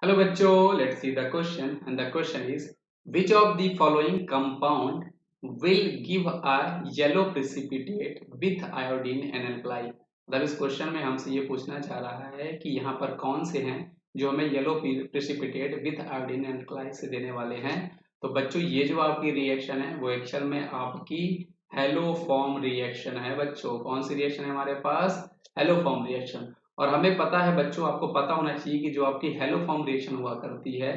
Hello बच्चों, let's see the question and the question is which of the following compound will give a yellow precipitate with iodine and alkali। मतलब इस question में हमसे ये पूछना चाह रहा है कि यहाँ पर कौन से हैं जो हमें yellow precipitate with iodine and alkali से देने वाले हैं। तो बच्चों ये जो आपकी रिएक्शन है वो एक्चुअल में आपकी हेलोफॉर्म रिएक्शन है। बच्चों कौन सी रिएक्शन है हमारे पास? Haloform reaction. और हमें पता है बच्चों, आपको पता होना चाहिए कि जो आपकी हेलोफॉर्म रिएक्शन हुआ करती है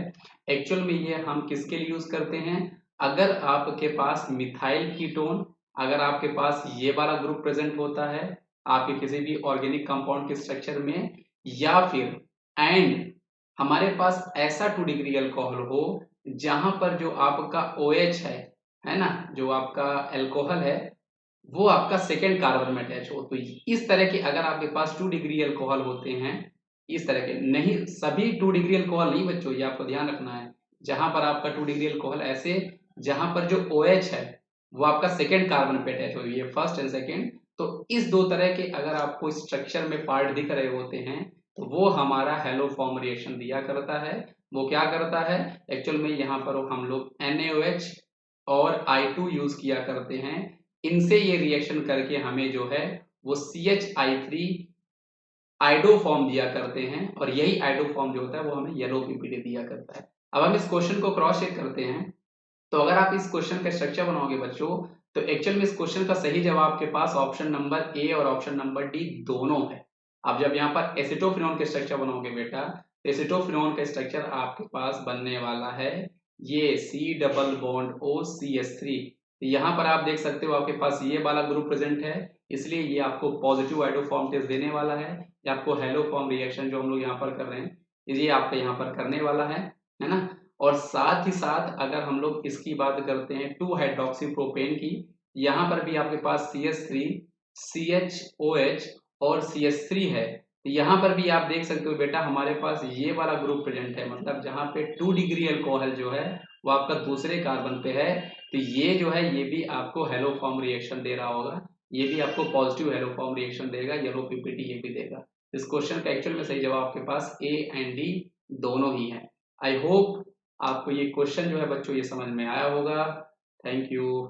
एक्चुअल में ये हम किसके लिए यूज करते हैं? अगर आपके पास मिथाइल कीटोन, अगर आपके पास ये वाला ग्रुप प्रेजेंट होता है आपके किसी भी ऑर्गेनिक कंपाउंड के स्ट्रक्चर में, या फिर एंड हमारे पास ऐसा 2 डिग्री अल्कोहल हो जहां पर जो आपका OH है ना, जो आपका अल्कोहल है वो आपका सेकेंड कार्बन में अटैच हो। तो इस तरह के अगर आपके पास 2 डिग्री अल्कोहल होते हैं, इस तरह के नहीं, सभी 2 डिग्री अल्कोहल नहीं बच्चों, ये आपको ध्यान रखना है। जहां पर आपका 2 डिग्री अल्कोहल ऐसे जहां पर जो OH है वो आपका सेकेंड कार्बन पे अटैच हो, ये फर्स्ट एंड सेकेंड। तो इस दो तरह के अगर आपको स्ट्रक्चर में पार्ट दिख रहे होते हैं तो वो हमारा हेलोफॉर्म रिएक्शन दिया करता है। वो क्या करता है एक्चुअल में, यहाँ पर हम लोग NaOH और I2 यूज किया करते हैं। इनसे ये रिएक्शन करके हमें जो है वो CH3 आइडो फॉर्म दिया करते हैं, और यही आइडो फॉर्म जो होता है वो हमें येलो पीपीडी दिया करता है। अब हम इस क्वेश्चन को क्रॉस चेक करते हैं। तो अगर आप इस क्वेश्चन का स्ट्रक्चर बनाओगे बच्चों, तो एक्चुअल में इस क्वेश्चन का सही जवाब आपके पास ऑप्शन नंबर ए और ऑप्शन नंबर डी दोनों है। अब जब यहाँ पर एसिटोफिनोन के स्ट्रक्चर बनाओगे बेटा, तो एसिटोफिनोन का स्ट्रक्चर आपके पास बनने वाला है ये C डबल बॉन्ड OCH3। यहाँ पर आप देख सकते हो आपके पास ये वाला ग्रुप प्रेजेंट है, इसलिए ये आपको पॉजिटिव आइडोफॉर्म टेस्ट देने वाला है। ये आपको हेलोफॉर्म रिएक्शन जो हम लोग यहाँ पर कर रहे हैं ये आपका यहाँ पर करने वाला है ना। और साथ ही साथ अगर हम लोग इसकी बात करते हैं 2 हाइड्रोक्सी प्रोपेन की, यहाँ पर भी आपके पास CH3 CHOH और CH3 है। यहाँ पर भी आप देख सकते हो बेटा हमारे पास ये वाला ग्रुप प्रेजेंट है, मतलब जहाँ पे 2 डिग्री अल्कोहल जो है वो आपका दूसरे कार्बन पे है। तो ये जो है ये भी आपको हेलोफॉर्म रिएक्शन दे रहा होगा, ये भी आपको पॉजिटिव हेलोफॉर्म रिएक्शन देगा, येलो पीपीटी ये भी देगा। इस क्वेश्चन का एक्चुअल में सही जवाब आपके पास A एंड D दोनों ही है। आई होप आपको ये क्वेश्चन जो है बच्चों ये समझ में आया होगा। Thank you.